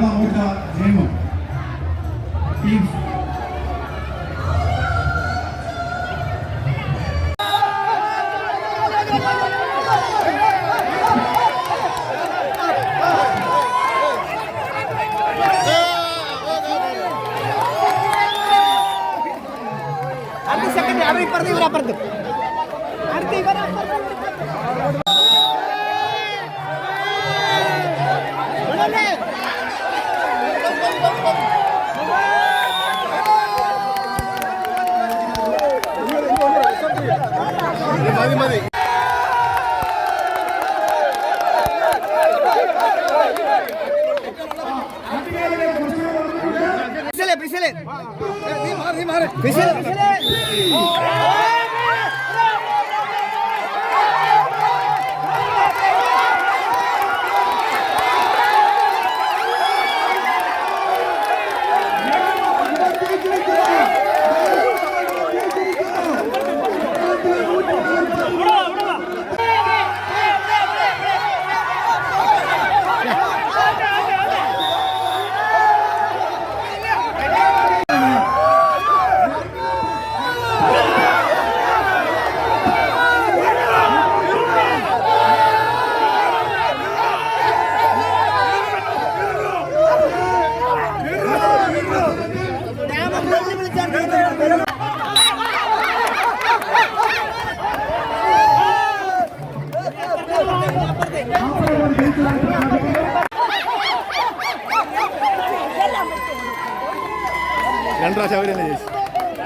Moja Jemo. Teams.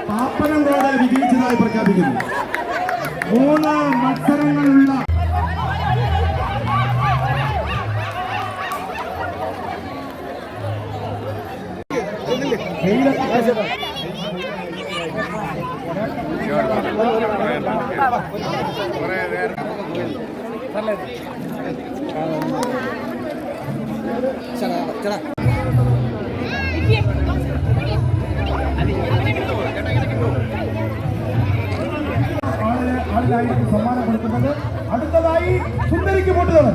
Pappanamcode വിജയിച്ചതായി പ്രഖ്യാപിക്കുന്നു. 3 മത്സരങ്ങളുള്ള ആളിലായിരിക്കും സമ്മാനം കൊടുക്കുന്നത്. അടുത്തതായി സുന്ദരിക്ക് പൊട്ടുന്നത്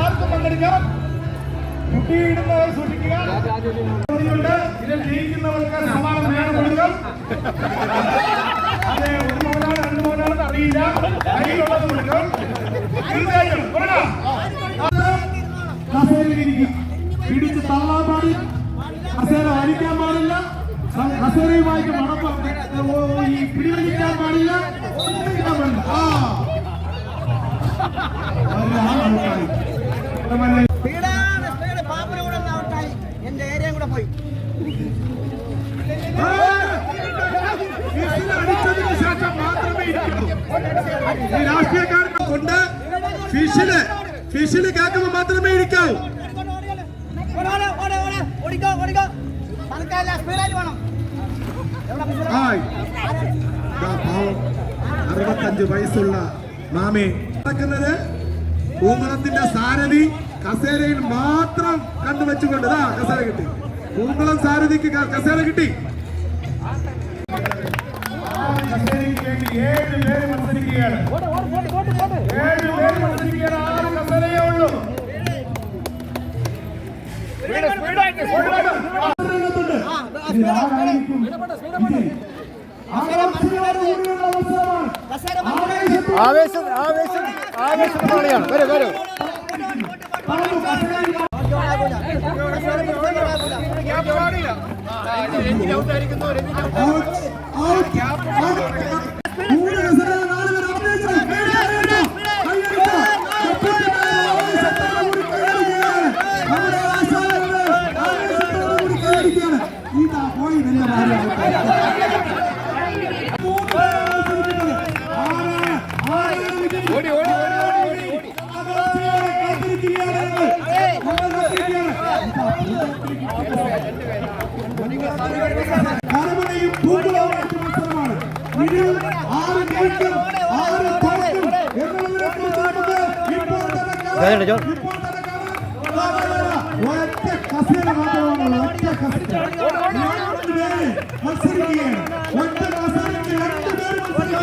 ആർക്കും പങ്കെടുക്കാം. കുട്ടിയിടുന്നവർ സൂക്ഷിക്കുക. ഇതിൽ ജയിക്കുന്നവർക്ക് സമ്മാനം വേണം കൊടുക്കാം. അതെ, 1 മോനാണ് 2 മോനാണെന്ന് അറിയില്ല. കയ്യിലുള്ളത് കൊടുക്കാം. തീർച്ചയായും പിടിച്ച് തള്ളാൻ പാടില്ല. കസേര വലിക്കാൻ പാടില്ല. കസേരയുമായിട്ട് മണപ്പം ഈ പിടിവലിക്കാൻ പാടില്ല. എന്റെ ഏരിയ കൂടെ പോയി അടിച്ചതിന് ശേഷം മാത്രമേ ഈ രാഷ്ട്രീയക്കാരെ കൊണ്ട് ഫിഷില് കേൾക്കുമ്പോൾ മാത്രമേ ഇരിക്കാവൂ. 65 വയസ്സുള്ള മാമി നടക്കുന്നത്. പൂങ്കുളത്തിന്റെ സാരഥി കസേരയിൽ മാത്രം കണ്ടുവെച്ചുകൊണ്ട് കസേര കിട്ടി. പൂങ്കുളം സാരഥിക്ക് കസേര കിട്ടി. കസേരയ്ക്ക് വേണ്ടി 7 പേര് മത്സരിക്കുകയാണ്. 7 പേര് മത്സരിക്കുകയാണ്. 6 കസേരയേ ഉള്ളൂ. ആവേശമാണ്. വരൂ കരമനയും പൂങ്കുളവുമായിട്ട് മത്സരമാണ്. ഇതിൽ 6 ജയിക്കും 6 തോൽക്കും എന്നുള്ളതിനെ കുറിച്ച് ഒറ്റ കസേര മാത്രമാണുള്ളത്. ഒറ്റ കസേര മത്സരിക്കുകയാണ്. ഒറ്റ കസേരയ്ക്ക്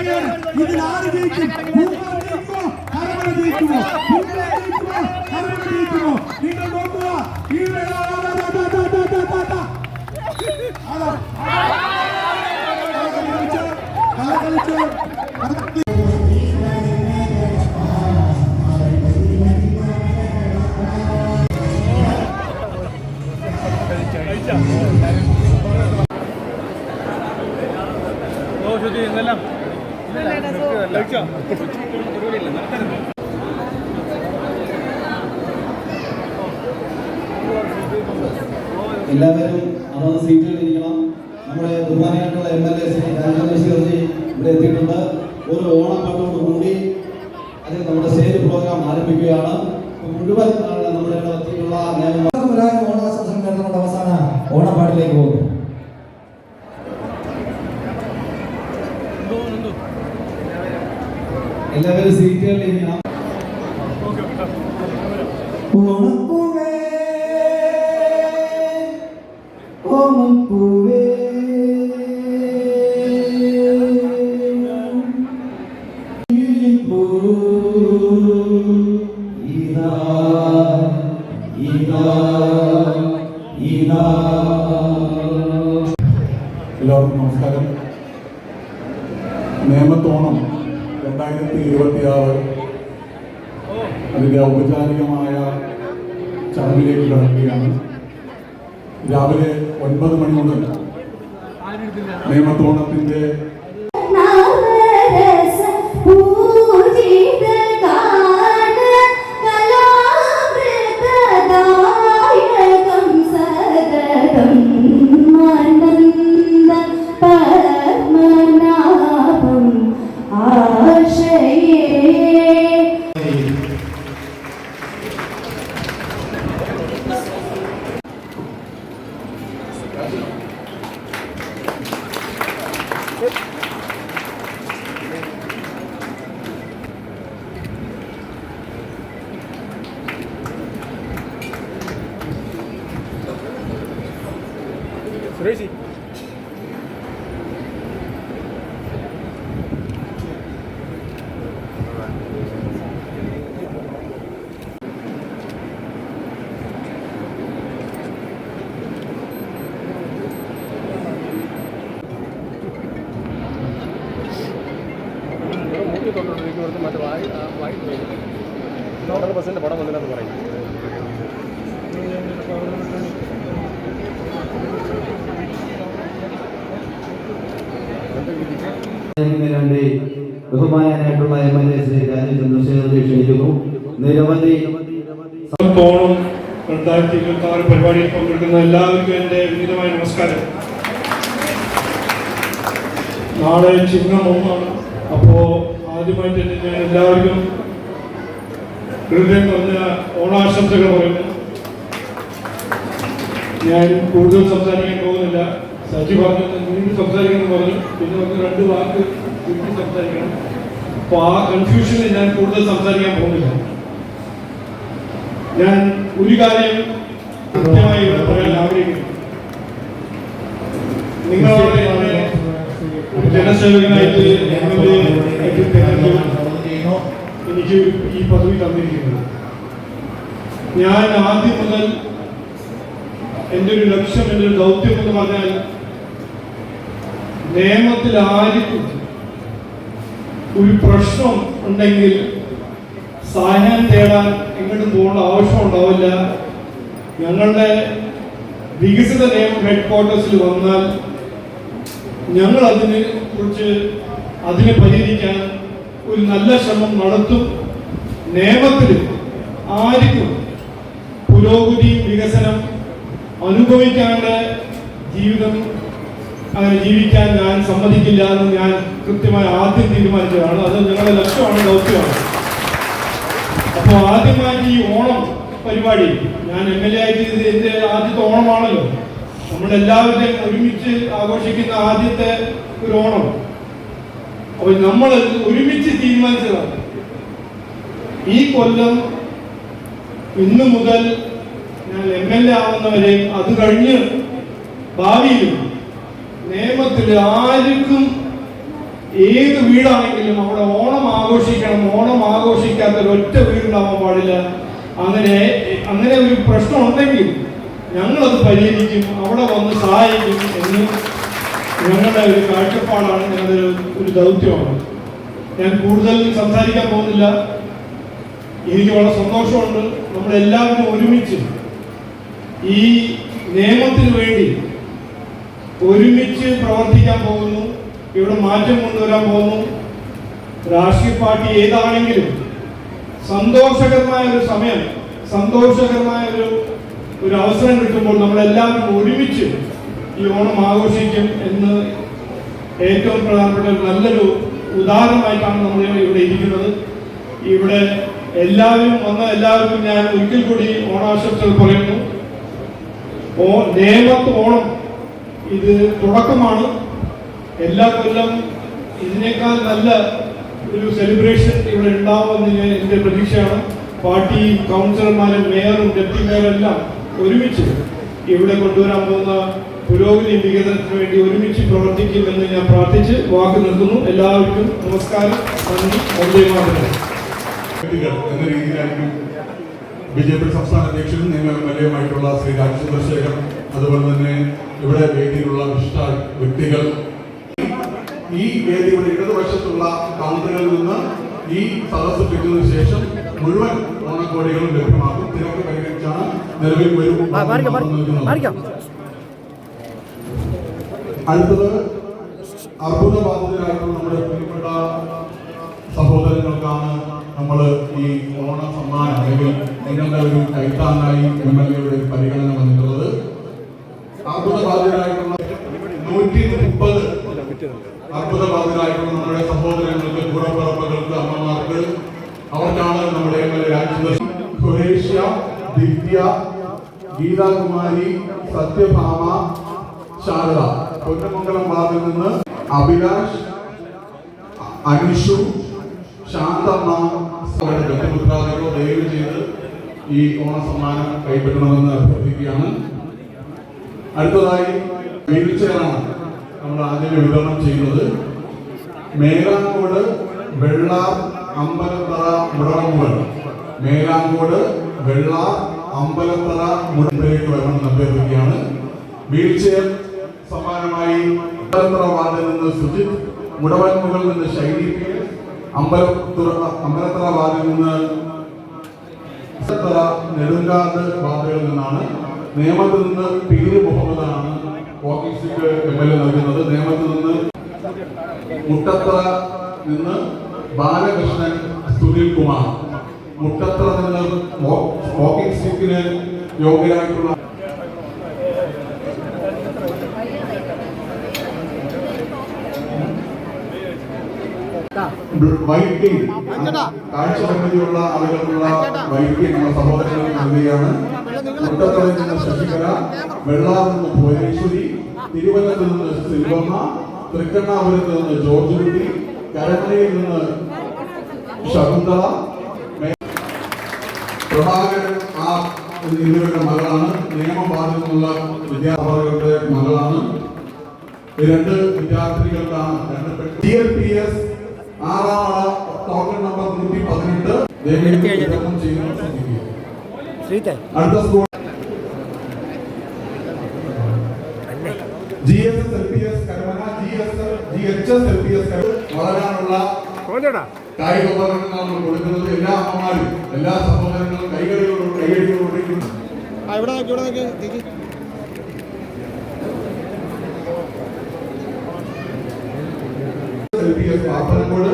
കളിയാണ്. ഇതിൽ ആര് ജയിക്കും? പൂങ്കാവ് ജയിക്കുമോ? കരമന ജയിക്കുമോ? പൂങ്കാവ് ജയിക്കുമോ? കരമന ജയിക്കുമോ? നിങ്ങൾ നോക്കുക. ഇവിടെ എല്ലാവരും അതാത് സീറ്റുകളിൽ ഇരിക്കണം. നമ്മുടെ ബഹുമാനിയായിട്ടുള്ള MLA ശ്രീ രാജേന്ദ്രജി ഇവിടെ എത്തിയിട്ടുണ്ട്. ഒരു ഓണപ്പാട്ടോട് കൂടി അതിൽ നമ്മുടെ സ്റ്റേജ് പ്രോഗ്രാം ആരംഭിക്കുകയാണ്. മുഴുവൻ നമ്മുടെ എത്തിയിട്ടുള്ള ഓണാശംസകൾ നേർന്നുകൊണ്ട് അവസാന ഓണപ്പാട്ടിലേക്ക് പോകുന്നു. എല്ലാവരും സീറ്റുകളിൽ ഇരിക്കണം. ഓണപ്പൂവേ ഓണപ്പൂവേ എല്ലാവർക്കും നമസ്കാരം. നേമത്തോണം 2026 അതിൻ്റെ ഔപചാരികമായ ചടങ്ങിലേക്ക് കടക്കുകയാണ്. രാവിലെ 9 മണി മുതൽ നേമത്തോണത്തിൻ്റെ സുരേഷ് മറ്റേ ബസ്സിന്റെ പടം വന്നില്ലെന്ന് പറയും. വേണ്ടി ബഹുമാനായിട്ടുള്ള MLA ശ്രീ രാജേന്ദ്രജി ക്ഷണിക്കുന്നു. നിരവധി ഓണം 2026 പരിപാടിയിൽ പങ്കെടുക്കുന്ന എല്ലാവർക്കും എൻ്റെ വിനീതമായ നമസ്കാരം. നാളെ ചിങ്ങം 1 അപ്പോൾ ആദ്യമായിട്ട് തന്നെ ഞാൻ എല്ലാവർക്കും ഹൃദയം നിറഞ്ഞ ഓണാശംസകൾ പറയുന്നു. ഞാൻ കൂടുതൽ സംസാരിക്കാൻ പോകുന്നില്ല. സജി പറഞ്ഞത് നീണ്ട് സംസാരിക്കണം പറഞ്ഞു, പിന്നെ നമുക്ക് 2 വാക്ക് വീട്ടിൽ സംസാരിക്കണം. അപ്പോൾ ആ കൺഫ്യൂഷനിൽ ഞാൻ കൂടുതൽ സംസാരിക്കാൻ പോകുന്നില്ല. ഞാൻ ഒരു കാര്യം കൃത്യമായി ഇവിടെ പറയാൻ ആഗ്രഹിക്കുന്നു. നിങ്ങളോട് ഒരു ജനസേവകനായിട്ട് എനിക്ക് ഈ പദവി തന്നിരിക്കുന്നത്. ഞാൻ ആദ്യം മുതൽ എൻ്റെ ഒരു ലക്ഷ്യം, എൻ്റെ ഒരു ദൗത്യം എന്ന് പറഞ്ഞാൽ നിയമത്തിൽ ആർക്കും ഒരു പ്രശ്നം ഉണ്ടെങ്കിൽ സഹായം തേടാൻ എങ്ങോട്ടും പോകേണ്ട ആവശ്യം ഉണ്ടാവില്ല. ഞങ്ങളുടെ വികസിത നിയമം ഹെഡ്ക്വാർട്ടേഴ്സിൽ വന്നാൽ ഞങ്ങൾ അതിനെ പരിഹരിക്കാൻ ഒരു നല്ല ശ്രമം നടത്തും. നിയമത്തിൽ ആർക്കും പുരോഗതി വികസനം അനുഭവിക്കാണ്ട് ജീവിതം അങ്ങനെ ജീവിക്കാൻ ഞാൻ സമ്മതിക്കില്ല എന്ന് ഞാൻ കൃത്യമായി ആദ്യം തീരുമാനിച്ചതാണ്. അത് ഞങ്ങളുടെ ലക്ഷ്യമാണ്, ദൗത്യമാണ്. അപ്പോൾ ആദ്യമായി ഈ ഓണം പരിപാടി ഞാൻ MLA ആയിട്ട് എൻ്റെ ആദ്യത്തെ ഓണമാണല്ലോ. നമ്മളെല്ലാവരുടെയും ഒരുമിച്ച് ആഘോഷിക്കുന്ന ആദ്യത്തെ ഒരു ഓണം. അപ്പോൾ നമ്മൾ ഒരുമിച്ച് തീരുമാനിച്ചതാണ് ഈ കൊല്ലം ഇന്ന് മുതൽ ഞാൻ MLA ആവുന്നവരെയും അത് കഴിഞ്ഞ് ഭാവിയിലും നിയമത്തിൽ ആർക്കും ഏത് വീടാണെങ്കിലും അവിടെ ഓണം ആഘോഷിക്കണം. ഓണം ആഘോഷിക്കാത്ത ഒരൊറ്റ വീടുണ്ടാവാൻ പാടില്ല. അങ്ങനെ ഒരു പ്രശ്നം ഉണ്ടെങ്കിൽ ഞങ്ങളത് പരിഹരിക്കും, അവിടെ വന്ന് സഹായിക്കും എന്ന് ഞങ്ങളുടെ ഒരു കാഴ്ചപ്പാടാണ്, ഞങ്ങളുടെ ഒരു ദൗത്യമാണ്. ഞാൻ കൂടുതൽ സംസാരിക്കാൻ പോകുന്നില്ല. എനിക്ക് വളരെ സന്തോഷമുണ്ട്. നമ്മളെല്ലാവരും ഒരുമിച്ച് ഈ നിയമത്തിന് വേണ്ടി ഒരുമിച്ച് പ്രവർത്തിക്കാൻ പോകുന്നു. ഇവിടെ മാറ്റം കൊണ്ടുവരാൻ പോകുന്നു. രാഷ്ട്രീയ പാർട്ടി ഏതാണെങ്കിലും സന്തോഷകരമായ ഒരു സമയം, സന്തോഷകരമായ ഒരു അവസരം കിട്ടുമ്പോൾ നമ്മളെല്ലാവരും ഒരുമിച്ച് ഈ ഓണം ആഘോഷിക്കും എന്ന് ഏറ്റവും പ്രധാനപ്പെട്ട ഒരു നല്ലൊരു ഉദാഹരണമായിട്ടാണ് നമ്മൾ ഇവിടെ ഇരിക്കുന്നത്. ഇവിടെ എല്ലാവരും വന്ന എല്ലാവർക്കും ഞാൻ ഒരിക്കൽ കൂടി ഓണാശംസകൾ പറയുന്നു. നേമത്ത് ഓണം ഇത് തുടക്കമാണ്. എല്ലാ കൊല്ലം ഇതിനേക്കാൾ നല്ല ഒരു സെലിബ്രേഷൻ ഇവിടെ ഉണ്ടാവുമെന്ന് എൻ്റെ പ്രതീക്ഷയാണ്. പാർട്ടിയും കൗൺസിലർമാരും മേയറും ഡെപ്യൂട്ടി മേയറും എല്ലാം ഒരുമിച്ച് ഇവിടെ കൊണ്ടുവരാൻ പോകുന്ന പുരോഗതി വികസനത്തിന് വേണ്ടി ഒരുമിച്ച് പ്രവർത്തിക്കുമെന്ന് ഞാൻ പ്രാർത്ഥിച്ച് വാക്ക് നിർത്തുന്നു. എല്ലാവർക്കും നമസ്കാരം, നന്ദി, വന്ദേമാതരം. എന്ന രീതിയിലായിരിക്കും ബിജെപി സംസ്ഥാന അധ്യക്ഷനും നിയമമായിട്ടുള്ള ശ്രീ രാജ് ചന്ദ്രശേഖർ, അതുപോലെ തന്നെ ഇവിടെ വേദിയിലുള്ള വിശിഷ്ട വ്യക്തികൾ, ഈ വേദിയുടെ ഇടതുവശത്തുള്ള കൗണ്ടറുകളിൽ നിന്ന് ഈ സദസ്സ് പിരിഞ്ഞതിനു ശേഷം മുഴുവൻ ഓണക്കോടികളും ലഭ്യമാക്കും. തിരക്ക് പരിഗണിച്ചാണ് നിലവിൽ വരും. അടുത്തത് അർബുദബാധിതരായിട്ടുള്ള നമ്മുടെ പ്രിയപ്പെട്ട സഹോദരങ്ങൾക്കാണ് നമ്മൾ ഈ ഓണ സമ്മാനം അല്ലെങ്കിൽ നിങ്ങളുടെ ഒരു കൈത്താങ്ങായി MLA പരിഗണന വന്നിട്ടുള്ളത്. അർബുദബാധിതരായിട്ടുള്ള 130 അർബുദബാധിതരായിട്ടുള്ള നമ്മുടെ സഹോദരങ്ങൾക്ക്, ഗുണപിറപ്പുകൾക്ക്, അമ്മമാർക്ക്, അവർക്കാണ് നമ്മുടെ MLA രാജചന്ദ്രൻ, ഖുറേഷ്യ, ദിവ്യ, ഗീതാകുമാരി, സത്യഭാമ, ശാരദ, പൊന്നമംഗലം വാർഡിൽ നിന്ന് അഭിലാഷ്, അനുഷു, ശാന്തമ്മ, ബന്ധുമിത്രാദികളോ ദയവ് ചെയ്ത് ഈ ഓണ സമ്മാനം കൈപ്പറ്റണമെന്ന് അഭ്യർത്ഥിക്കുകയാണ്. അടുത്തതായി വീൽ ചെയറാണ് നമ്മൾ ആദ്യം വിതരണം ചെയ്യുന്നത്. മേലാങ്കോട്, വെള്ളാർ, അമ്പലത്തറ, മുടവൻമുകൾ, മേലാങ്കോട്, വെള്ളാർ, അമ്പലത്തറ, മുടമ്പലേക്ക് വരണമെന്ന് അഭ്യർത്ഥിക്കുകയാണ്. വീൽ ചെയർ സമ്മാനമായി അമ്പലത്തറ വാർഡിൽ നിന്ന് സുജിത്, മുടവൻമുകളിൽ നിന്ന് ശൈലി, അമ്പലത്തറ വാർഡിൽ നിന്ന് നെടുങ്കാട് വാർഡുകളിൽ നിന്നാണ്. നേമത്തിൽ നിന്ന് പീര് മുഹമ്മദാണ് വാക്കിംഗ് സ്റ്റിക്ക് MLA നൽകുന്നത്. നേമത്തിൽ നിന്ന് മുട്ടത്തറ നിന്ന് ബാലകൃഷ്ണൻ, സുനിൽ കുമാർ, മുട്ടത്തറ നിന്ന് വാക്കിംഗ് സ്റ്റിക്കിന് യോഗ്യരായിട്ടുള്ള വൈദ്യം കാഴ്ചപരിമിതിയുള്ള ആളുകൾക്കുള്ള വൈദ്യം നമ്മുടെ സഹോദരങ്ങൾക്ക് നൽകുകയാണ്. മുട്ടത്തറയിൽ നിന്ന് ശശികല, വെള്ളാറിൽ നിന്ന് ഭുവനേശ്വരി, തിരുവല്ലത്തിൽ നിന്ന് സിൽവമ്മ, തൃക്കണ്ണാപുരത്ത് നിന്ന് ജോർജ് കുട്ടി, കരമനയിൽ നിന്ന് ശകുന്തള, പ്രഭാകരൻ എന്നിവരുടെ മകളാണ്. നിയമപാഠത്തിൽ നിന്നുള്ള വിദ്യാർത്ഥികളുടെ മകളാണ്. രണ്ട് വിദ്യാർത്ഥികൾക്കാണ് TLPS 6 ടോക്കൺ നമ്പർ 118 അടുത്ത school GSS LPS Karamana, GHS LPS വളരാനുള്ള കായിക ഉപകരണങ്ങൾ നമ്മൾ കൊടുക്കുന്നത്. എല്ലാ അമ്മമാരും, എല്ലാ സഹോദരങ്ങളും കൈകളിലൂടെ പാപ്പനംകോട്,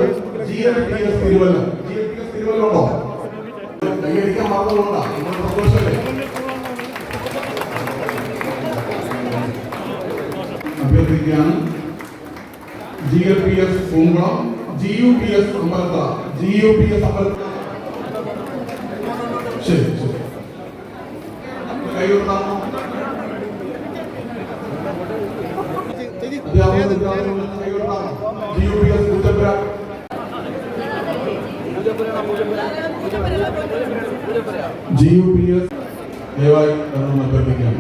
GLPS തിരുവല്ലം. GLPS തിരുവല്ലം ഉണ്ടോ? കൈയടിക്കാൻ മാത്രമുണ്ടോ? സന്തോഷമല്ലേ? അഭ്യർത്ഥിക്കുകയാണ്. GLPS Poonkulam, GUPS Ambalathara, GUPS Ambalathara. ശരി ശരി, കൈ കൊടുത്താമോ? GUPS പൂജപ്പുര, GUPS ദയവായി അഭ്യർത്ഥിക്കാം.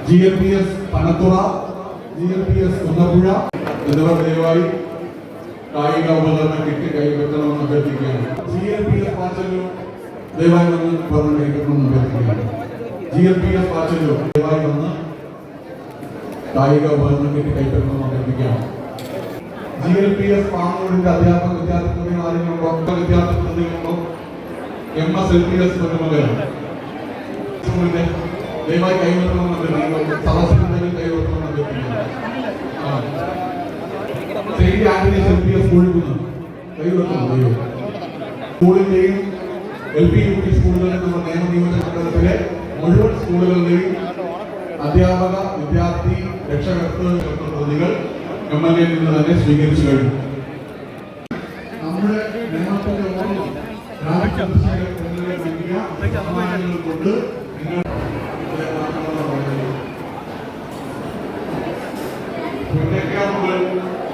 GLPS പനത്തുറ, GLPS കുന്നപ്പുഴ എന്നിവർ ദയവായി കായിക ഉപകരണ കിറ്റ് കൈപ്പറ്റണമെന്ന് അഭ്യർത്ഥിക്കുകയാണ്. GLPS പാച്ചല്ലൂർ ദയവായി വന്ന് ഉപകരണം കൈപ്പറ്റണമെന്ന് അഭ്യർത്ഥിക്കുകയാണ്. GLPS പാച്ചല്ലൂർ ദയവായി വന്ന് കായിക ഉപകരണ കിറ്റ് കൈപ്പറ്റണമെന്ന് അഭ്യർത്ഥിക്കുകയാണ്. GLPS പാങ്ങോടിന്റെ അധ്യാപക വിദ്യാർത്ഥി പ്രതിനിധികളുണ്ടോ MSLPS പൊന്നുമകൻ ദയവായി കൈവെട്ടണമെന്ന് അഭ്യർത്ഥിക്കുന്നു. സദസ്സിനുണ്ടെങ്കിൽ കൈവെട്ടണമെന്ന് അഭ്യർത്ഥിക്കുന്നു. സെയിന്റ് ആന്റണീസ് LPS കോഴിക്കുന്ന് കൈവെട്ടണം. സ്കൂളിന്റെയും LP UP സ്കൂളുകളിൽ നമ്മുടെ നിയമനിയോജക മണ്ഡലത്തിലെ മുഴുവൻ സ്കൂളുകളുടെയും അധ്യാപക വിദ്യാർത്ഥി രക്ഷകർത്തൃ പ്രതികൾ MLA നിന്ന് തന്നെ സ്വീകരിച്ചു കഴിഞ്ഞു. നമ്മുടെ നിയമത്തിന്റെ ഓർമ്മ കൊണ്ട്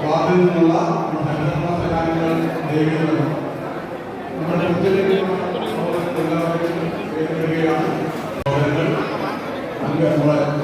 വാർഡിൽ നിന്നുള്ള സേനാനികൾ നമ്മുടെ എല്ലാവരും